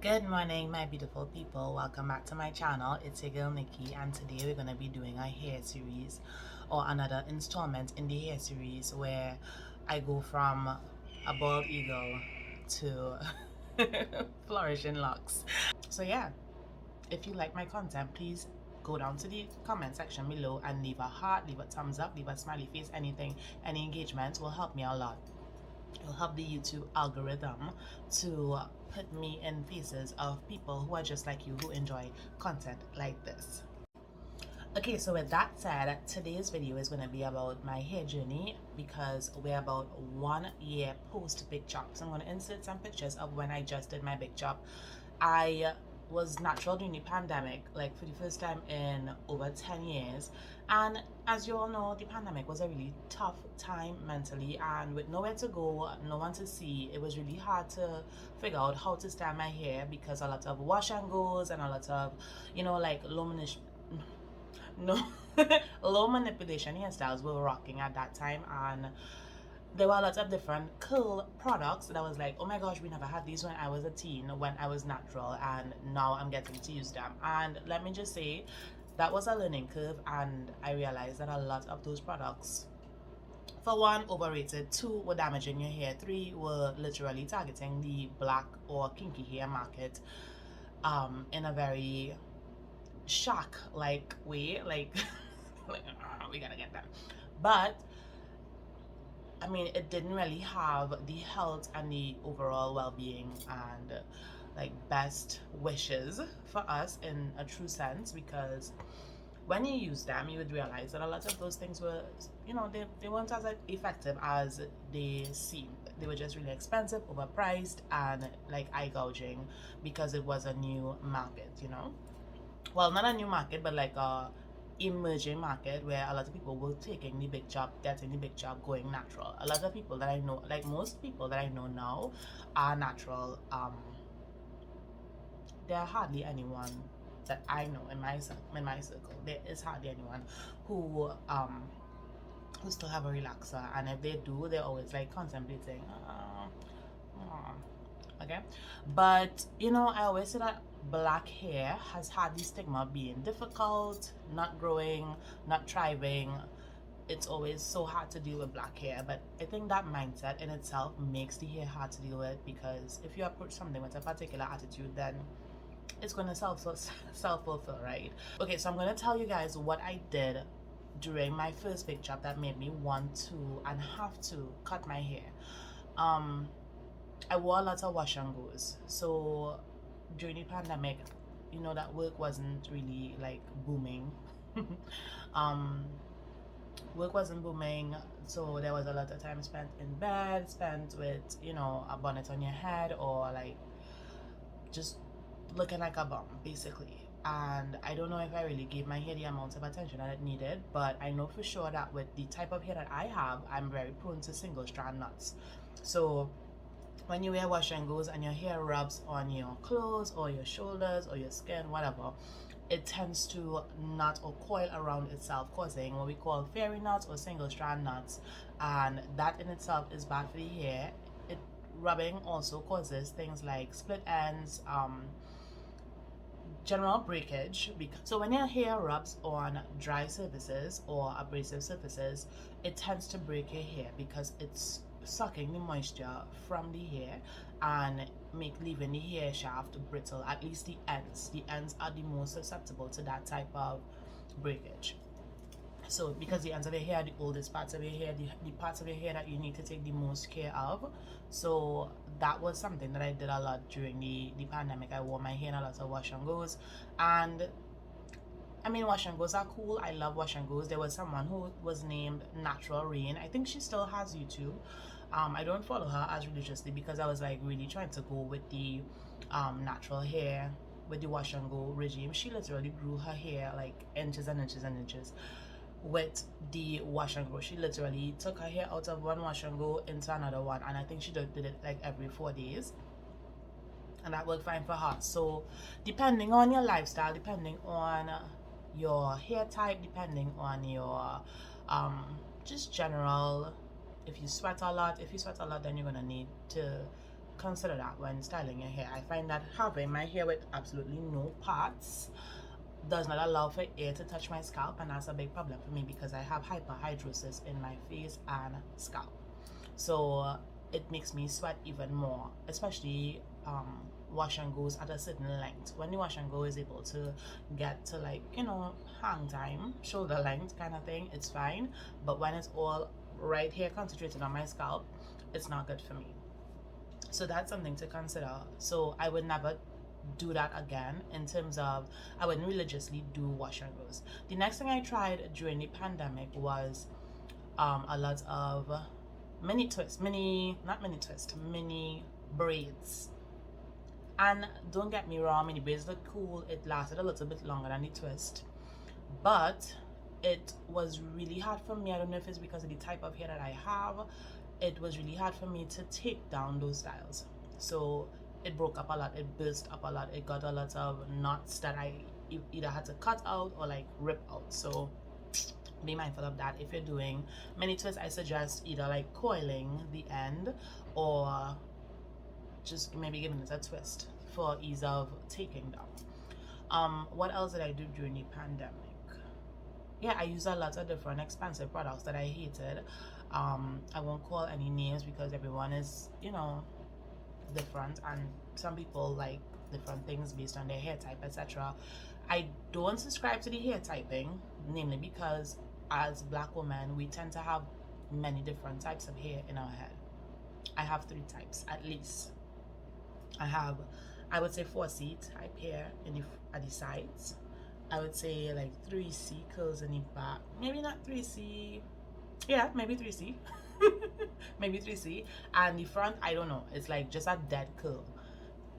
Good morning, my beautiful people. Welcome back to my channel. It's your girl Nikki, and today we're going to be doing a hair series or another installment in the hair series where I go from a bald eagle to flourishing locks. So yeah, if you like my content, please go down to the comment section below and leave a heart, leave a thumbs up, leave a smiley face, anything. Any engagement will help me a lot. It'll help the YouTube algorithm to put me in faces of people who are just like you, who enjoy content like this. Okay, so with that said, today's video is going to be about my hair journey because we're about 1 year post big chop. So I'm going to insert some pictures of when I just did my big chop. I was natural during the pandemic, like for the first time in over 10 years. And as you all know, the pandemic was a really tough time mentally, and with nowhere to go, no one to see, it was really hard to figure out how to style my hair because a lot of wash and goes and a lot of, like low manipulation hairstyles were rocking at that time, and there were a lot of different curl products that I was like, oh my gosh, we never had these when I was a teen, when I was natural, and now I'm getting to use them. And let me just say, that was a learning curve, and I realized that a lot of those products, for one, overrated, two, were damaging your hair, three, were literally targeting the black or kinky hair market in a very shock like way, like, we gotta get them. But I mean, it didn't really have the health and the overall well-being and like best wishes for us in a true sense, because when you use them, you would realize that a lot of those things were, they weren't as effective as they seemed. They were just really expensive, overpriced, and like eye gouging because it was a new market. Well, not a new market, but like a emerging market where a lot of people were taking the big job, getting the big job, going natural. A lot of people that I know, like most people that I know now, are natural. There are hardly anyone that I know in my circle. There is hardly anyone who still have a relaxer, and if they do, they're always like contemplating. Okay, but I always say that black hair has had the stigma of being difficult, not growing, not thriving. It's always so hard to deal with black hair, but I think that mindset in itself makes the hair hard to deal with, because if you approach something with a particular attitude, then it's going to self-fulfill, right? Okay, so I'm going to tell you guys what I did during my first big chop that made me want to and have to cut my hair. I wore a lot of wash and goes. So during the pandemic, that work wasn't really like booming. um, Work wasn't booming, so there was a lot of time spent in bed, spent with a bonnet on your head, or like just looking like a bum basically. And I don't know if I really gave my hair the amount of attention that it needed, but I know for sure that with the type of hair that I have, I'm very prone to single strand knots. So when you wear wash and goes and your hair rubs on your clothes or your shoulders or your skin, whatever, it tends to knot or coil around itself, causing what we call fairy knots or single strand knots, and that in itself is bad for the hair. Rubbing also causes things like split ends, general breakage. So when your hair rubs on dry surfaces or abrasive surfaces, it tends to break your hair because it's sucking the moisture from the hair and leaving the hair shaft brittle. At least the ends are the most susceptible to that type of breakage. So because the ends of your hair are the oldest parts of your hair, the parts of your hair that you need to take the most care of. So that was something that I did a lot during the pandemic. I wore my hair in a lot of wash and goes, and I mean, wash and goes are cool. I love wash and goes. There was someone who was named Natural Rain. I think she still has YouTube. I don't follow her as religiously because I was like really trying to go with the natural hair, with the wash and go regime. She literally grew her hair like inches and inches and inches with the wash and go. She literally took her hair out of one wash and go into another one, and I think she did it like every 4 days, and that worked fine for her. So depending on your lifestyle, depending on your hair type, depending on your just general, if you sweat a lot, then you're gonna need to consider that when styling your hair. I find that having my hair with absolutely no parts does not allow for air to touch my scalp, and that's a big problem for me because I have hyperhidrosis in my face and scalp. So it makes me sweat even more, especially wash and goes at a certain length. When the wash and go is able to get to, like, you know, hang time, shoulder length kind of thing, it's fine. But when it's all right here concentrated on my scalp, it's not good for me. So that's something to consider. So I would never do that again, in terms of I wouldn't religiously do wash and goes. The next thing I tried during the pandemic was a lot of mini braids. And don't get me wrong, mini braids look cool. It lasted a little bit longer than the twist, but it was really hard for me. I don't know if it's because of the type of hair that I have. It was really hard for me to take down those styles. So it broke up a lot, it burst up a lot, it got a lot of knots that I either had to cut out or like rip out. So be mindful of that. If you're doing mini twists, I suggest either like coiling the end or just maybe giving it a twist for ease of taking down. What else did I do during the pandemic? Yeah, I used a lot of different expensive products that I hated. I won't call any names because everyone is, you know, different, and some people like different things based on their hair type, etc. I don't subscribe to the hair typing, namely because as Black women we tend to have many different types of hair in our head. I have 3 types at least. I have, I would say, 4C type hair at the sides. I would say like 3C curls in the back. Maybe not 3C. Yeah, maybe 3C. Maybe 3C. And the front, I don't know. It's like just a dead curl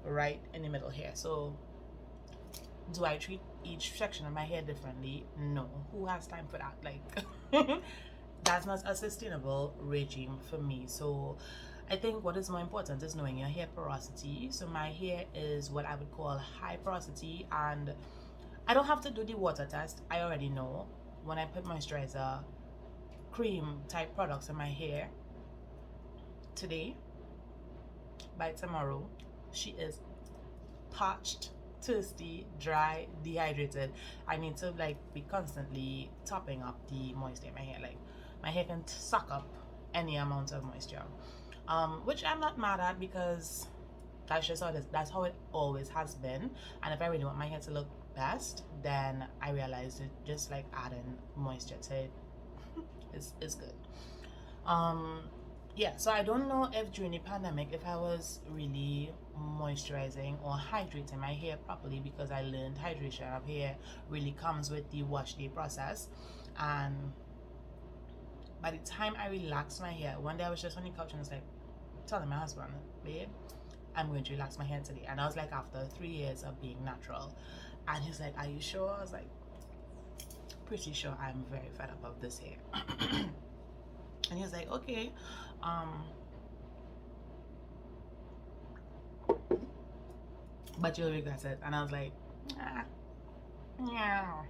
right in the middle here. So do I treat each section of my hair differently? No. Who has time for that? Like, that's not a sustainable regime for me. So I think what is more important is knowing your hair porosity. So my hair is what I would call high porosity, and I don't have to do the water test. I already know when I put moisturizer cream type products in my hair today, by tomorrow she is parched, thirsty, dry, dehydrated. I need to like be constantly topping up the moisture in my hair. Like, my hair can suck up any amount of moisture, which I'm not mad at because that's just how it is. That's how it always has been. And if I really want my hair to look best, then I realized it just like adding moisture to it is good. Yeah, so I don't know if during the pandemic if I was really moisturizing or hydrating my hair properly, because I learned hydration of hair really comes with the wash day process. And by the time I relaxed my hair, one day I was just on the couch and I was like telling my husband, babe, I'm going to relax my hair today. And I was like, after 3 years of being natural. And he's like, are you sure? I was like, pretty sure. I'm very fed up of this hair. And he was like, okay, but you'll regret it. And I was like, yeah.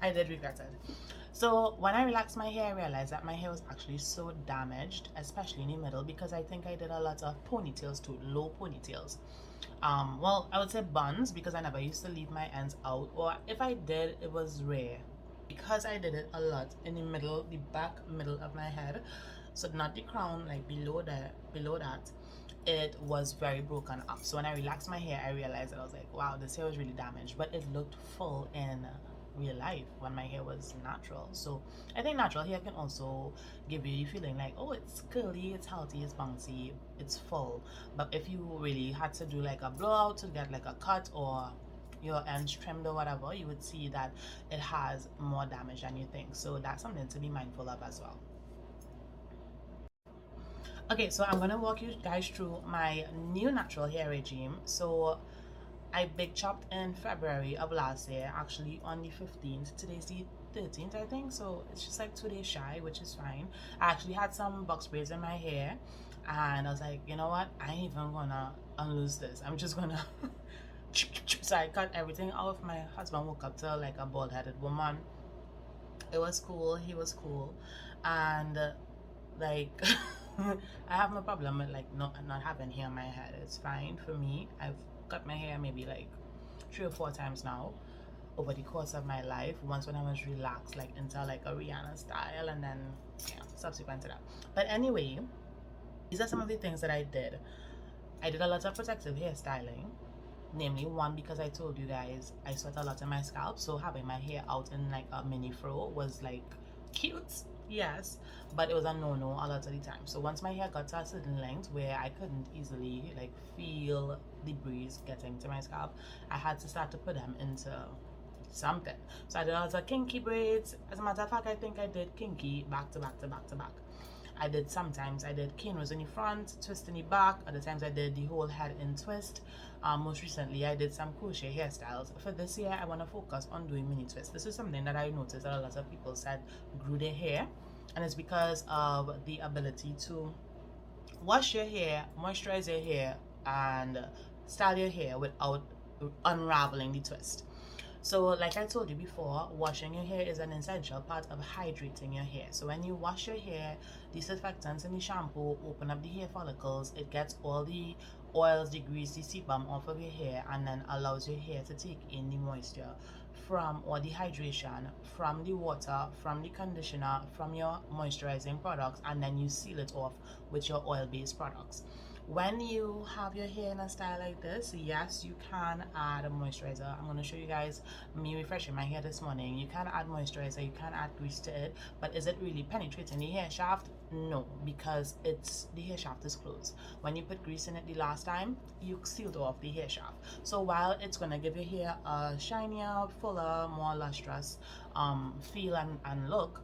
I did regret it. So when I relaxed my hair, I realized that my hair was actually so damaged, especially in the middle, because I think I did a lot of ponytails too, low ponytails. Well, I would say buns, because I never used to leave my ends out, or if I did, it was rare. Because I did it a lot in the middle, the back middle of my head, so not the crown, like below that, it was very broken up. So when I relaxed my hair, I realized that I was like, wow, this hair was really damaged, but it looked full in real life when my hair was natural. So I think natural hair can also give you the feeling like, oh, it's curly, it's healthy, it's bouncy, it's full. But if you really had to do like a blowout to get like a cut, or your ends trimmed or whatever, you would see that it has more damage than you think. So that's something to be mindful of as well. Okay, so I'm gonna walk you guys through my new natural hair regime. So I big chopped in February of last year, actually on the 15th. Today's the 13th, I think, so it's just like 2 days shy, which is fine. I actually had some box braids in my hair, and I was like, you know what, I ain't even gonna unloose this. I'm just gonna so I cut everything off. My husband woke up to like a bald-headed woman. It was cool, he was cool, and like I have no problem with like not having hair on my head. It's fine for me. I've cut my hair maybe like 3 or 4 times now over the course of my life. Once when I was relaxed, like into like a Rihanna style, and then yeah, subsequent to that. But anyway, these are some of the things that I did. I did a lot of protective hairstyling. Namely, one, because I told you guys I sweat a lot in my scalp, so having my hair out in like a mini fro was like cute, yes, but it was a no-no a lot of the time. So once my hair got to a certain length where I couldn't easily like feel the breeze getting to my scalp, I had to start to put them into something. So I did a lot of kinky braids. As a matter of fact, I think I did kinky back to back to back to back. Sometimes I did cane rows in the front, twist in the back. Other times I did the whole head in twist. Most recently I did some crochet hairstyles. For this year I want to focus on doing mini twists. This is something that I noticed that a lot of people said grew their hair, and it's because of the ability to wash your hair, moisturize your hair, and style your hair without unraveling the twist. So like I told you before, washing your hair is an essential part of hydrating your hair. So when you wash your hair, the surfactants in the shampoo open up the hair follicles. It gets all the oils, the grease, the sebum off of your hair, and then allows your hair to take in the moisture from, or the hydration from the water, from the conditioner, from your moisturizing products, and then you seal it off with your oil-based products. When you have your hair in a style like this, yes, you can add a moisturizer. I'm going to show you guys me refreshing my hair this morning. You can add moisturizer, you can add grease to it, but is it really penetrating the hair shaft? No, because the hair shaft is closed. When you put grease in it the last time, you sealed off the hair shaft. So while it's going to give your hair a shinier, fuller, more lustrous feel and look,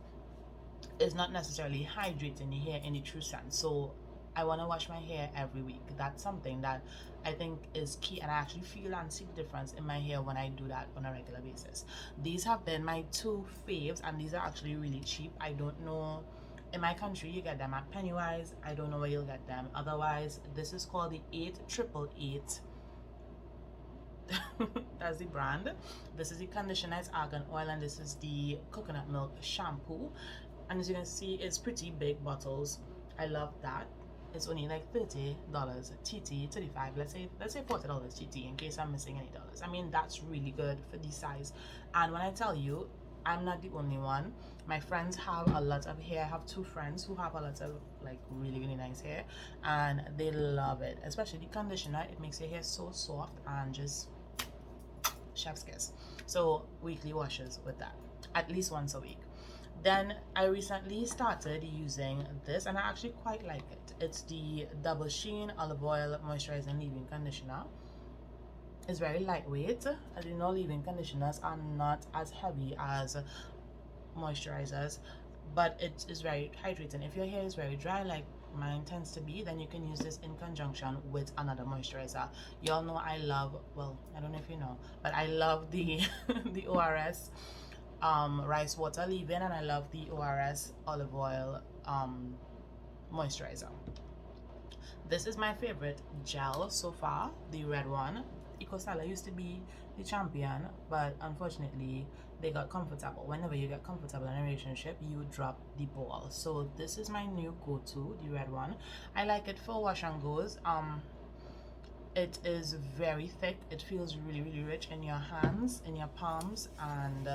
it's not necessarily hydrating the hair in the true sense. So I want to wash my hair every week. That's something that I think is key, and I actually feel and see the difference in my hair when I do that on a regular basis. These have been my two faves, and these are actually really cheap. I don't know, in my country you get them at Pennywise. I don't know where you'll get them otherwise. This is called the 8888. That's the brand. This is the conditioner, it's argan oil, and this is the coconut milk shampoo. And as you can see, it's pretty big bottles. I love that. It's only like $30 TT, 35, let's say $40 TT in case I'm missing any dollars. I mean, that's really good for this size. And when I tell you, I'm not the only one. My friends have a lot of hair. I have two friends who have a lot of like really nice hair, and they love it, especially the conditioner. It makes your hair so soft and just chef's kiss. So weekly washes with that, at least once a week. Then I recently started using this, and I actually quite like it. It's the Double Sheen Olive Oil Moisturizing Leave-In Conditioner. It's very lightweight. As you know, leave-in conditioners are not as heavy as moisturizers, but it is very hydrating. If your hair is very dry like mine tends to be, then you can use this in conjunction with another moisturizer. Y'all know I love, well, I don't know if you know, but I love the the ORS rice water leave-in, and I love the ORS olive oil moisturizer. This is my favorite gel so far, the red one. EcoStyle used to be the champion, but unfortunately they got comfortable. Whenever you get comfortable in a relationship, you drop the ball. So this is my new go-to, the red one. I like it for wash and goes. It is very thick. It feels really rich in your hands, in your palms, and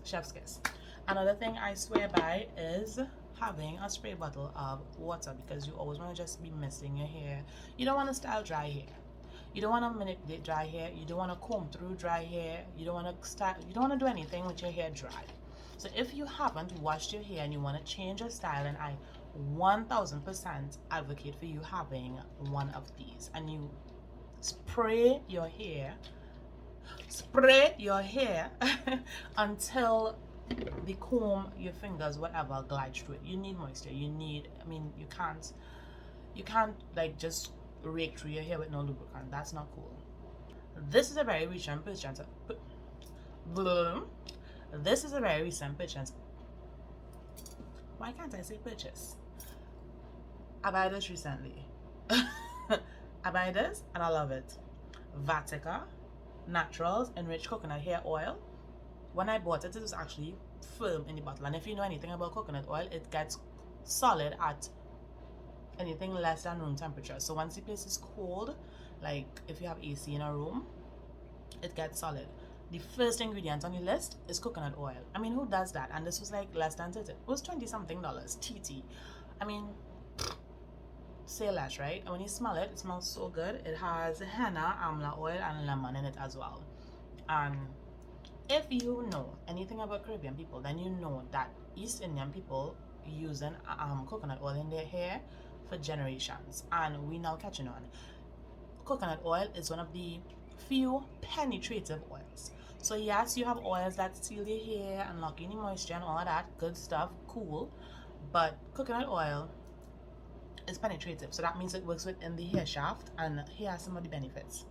chef's kiss. Another thing I swear by is having a spray bottle of water, because you always want to just be messing your hair. You don't want to style dry hair. You don't want to manipulate dry hair. You don't want to comb through dry hair. You don't want to style. You don't want to do anything with your hair dry. So if you haven't washed your hair and you want to change your style, and I 1000% advocate for you having one of these, and you spray your hair until the comb, your fingers, whatever, glides through it. You need moisture. You need, I mean, you can't like just rake through your hair with no lubricant. That's not cool. This is a very recent purchase. This is a very recent purchase. Why can't I say purchase? I buy this recently. I buy this and I love it. Vatica Naturals Enriched Coconut Hair Oil. When I bought it, it was actually firm in the bottle. And if you know anything about coconut oil, it gets solid at anything less than room temperature. So once the place is cold, like if you have AC in a room, it gets solid. The first ingredient on the list is coconut oil. I mean, who does that? And this was like less than 30. It was 20 something dollars, TT. I mean, say less, right? And when you smell it, it smells so good. It has henna, amla oil, and lemon in it as well. And if you know anything about Caribbean people, then you know that East Indian people using coconut oil in their hair for generations, and we now catching on. Coconut oil is one of the few penetrative oils. So yes, you have oils that seal your hair and lock in the moisture and all of that good stuff, cool. But coconut oil is penetrative, so that means it works within the hair shaft, and here are some of the benefits.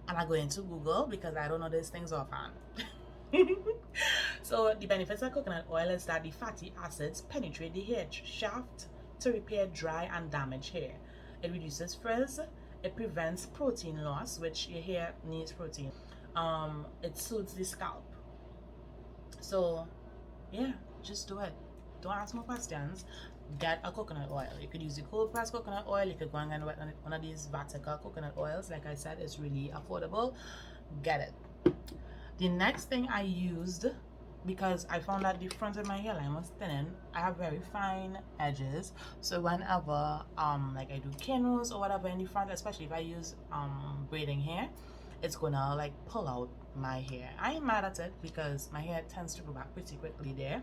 And I go into Google because I don't know these things offhand. So the benefits of coconut oil is that the fatty acids penetrate the hair shaft to repair dry and damaged hair. It reduces frizz. It prevents protein loss, which your hair needs protein. It soothes the scalp. So yeah, just do it. Don't ask more questions. Get a coconut oil. You could use the cold pressed coconut oil. You could go and get one of these Vatica coconut oils. Like I said, it's really affordable. Get it. The next thing I used, because I found that the front of my hairline was thinning, I have very fine edges. So whenever like I do cane rows or whatever in the front, especially if I use braiding hair, it's gonna like pull out my hair. I ain't mad at it because my hair tends to grow back pretty quickly there.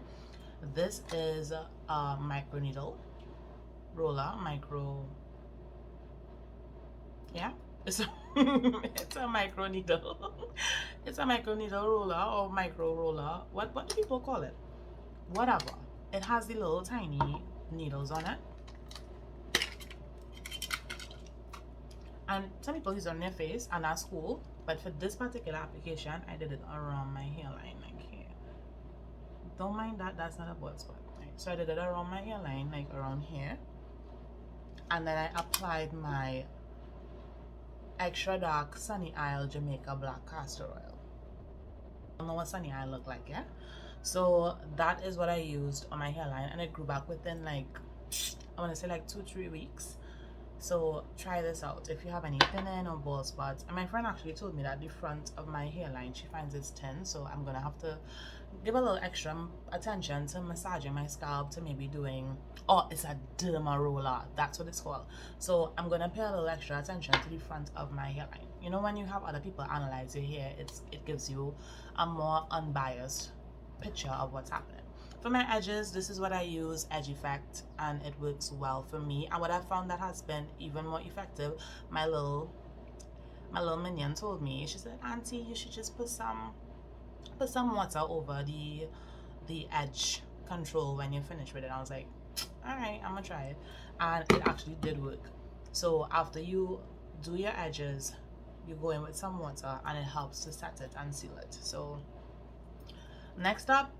This is a micro needle roller, yeah, it's it's a micro needle. It's a micro needle roller or micro roller. What do people call it? Whatever. It has the little tiny needles on it. And some people use it on their face, and that's cool. But for this particular application, I did it around my hairline, like here. Don't mind that, that's not a bald spot. Right? So I did it around my hairline, like around here. And then I applied my extra dark Sunny Isle Jamaica Black Castor Oil. I don't know what Sunny Isle look like, yeah? So that is what I used on my hairline, and it grew back within like, I want to say like 2-3 weeks. So try this out if you have any thinning or bald spots. And my friend actually told me that the front of my hairline, she finds it's thin, so I'm gonna have to give a little extra attention to massaging my scalp, to maybe doing, oh, it's a derma roller, that's what it's called. So I'm gonna pay a little extra attention to the front of my hairline. You know, when you have other people analyze your hair, it gives you a more unbiased picture of what's happening. For my edges, this is what I use, Edge Effect, and it works well for me. And what I found that has been even more effective, my little minion told me, she said, Auntie, you should just put some water over the edge control when you finish with it. I was like, all right, I'm gonna try it, and it actually did work. So after you do your edges, you go in with some water, and it helps to set it and seal it. So next up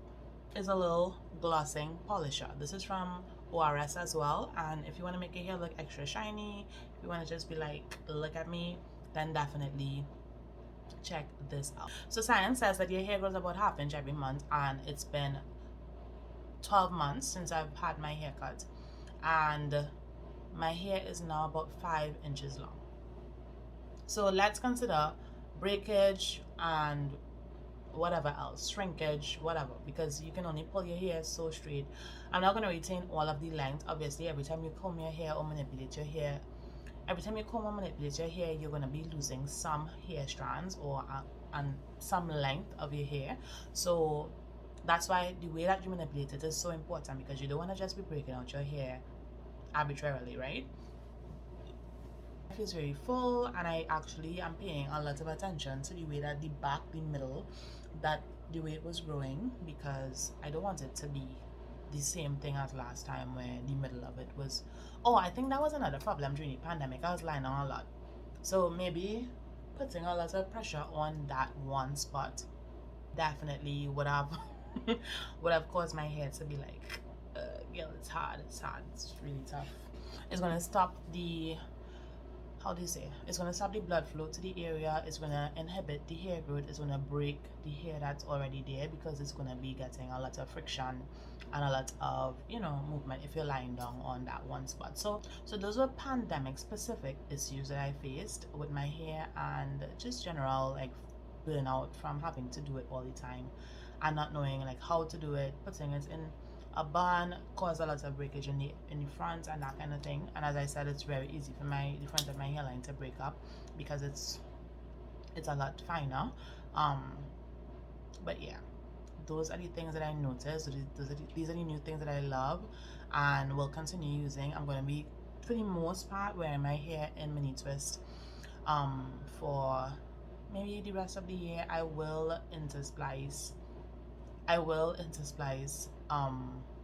is a little glossing polisher. This is from ORS as well, and if you want to make your hair look extra shiny, if you want to just be like, look at me, then definitely check this out. So science says that your hair grows about ½ inch every month, and it's been 12 months since I've had my hair cut, and my hair is now about 5 inches long. So let's consider breakage and whatever else, shrinkage, whatever, because you can only pull your hair so straight. I'm not going to retain all of the length. Obviously, every time you comb your hair or manipulate your hair, you're going to be losing some hair strands or and some length of your hair. So that's why the way that you manipulate it is so important, because you don't want to just be breaking out your hair arbitrarily, right? It feels very full, and I actually am paying a lot of attention to the way that the back, the middle, that the way it was growing, because I don't want it to be the same thing as last time where the middle of it was, oh, I think that was another problem during the pandemic. I was lying on a lot, so maybe putting a lot of pressure on that one spot definitely would have caused my hair to be like, girl, it's hard, it's really tough. It's gonna stop the how do you say, it's going to stop the blood flow to the area, it's going to inhibit the hair growth, it's going to break the hair that's already there because it's going to be getting a lot of friction and a lot of, you know, movement if you're lying down on that one spot. So those were pandemic specific issues that I faced with my hair, and just general like burnout from having to do it all the time and not knowing like how to do it. Putting it in a bun caused a lot of breakage in the front and that kind of thing. And as I said, it's very easy for the front of my hairline to break up because it's a lot finer. But yeah, those are the things that I noticed. These are the new things that I love and will continue using. I'm going to be, for the most part, wearing my hair in mini twist for maybe the rest of the year. I will intersplice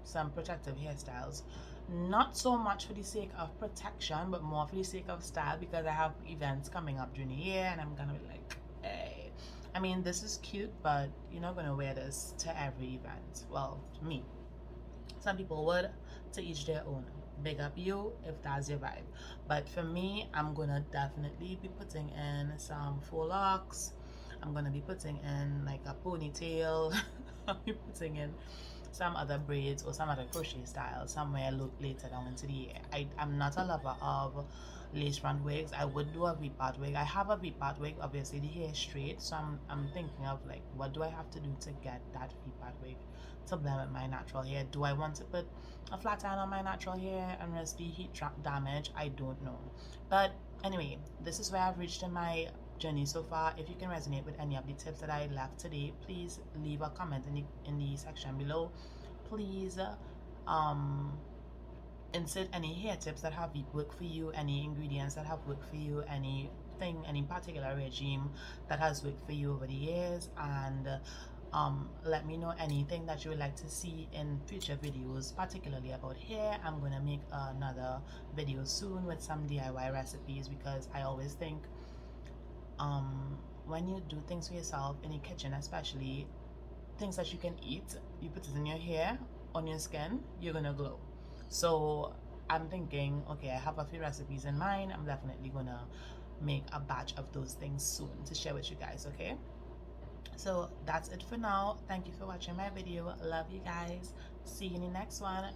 some protective hairstyles, not so much for the sake of protection but more for the sake of style, because I have events coming up during the year and I'm gonna be like, hey, I mean, this is cute, but you're not gonna wear this to every event. Well, to me, some people would. To each their own. Big up you if that's your vibe, but for me, I'm gonna definitely be putting in some faux locks. I'm gonna be putting in like a ponytail. I'll be putting in some other braids or some other crochet style somewhere later down into the year. I'm not a lover of lace front wigs. I would do a V-part wig. I have a V-part wig. Obviously, the hair is straight, so I'm thinking of like, what do I have to do to get that V-part wig to blend with my natural hair? Do I want to put a flat iron on my natural hair and risk the heat damage? I don't know. But anyway, this is where I've reached in my journey so far. If you can resonate with any of the tips that I left today, please leave a comment in the section below. Please insert any hair tips that have worked for you, any ingredients that have worked for you, anything, any particular regime that has worked for you over the years, and let me know anything that you would like to see in future videos, particularly about hair. I'm gonna make another video soon with some DIY recipes, because I always think when you do things for yourself in the kitchen, especially things that you can eat, you put it in your hair, on your skin, you're gonna glow. So I'm thinking, okay, I have a few recipes in mind. I'm definitely gonna make a batch of those things soon to share with you guys. Okay, so that's it for now. Thank you for watching my video. Love you guys. See you in the next one.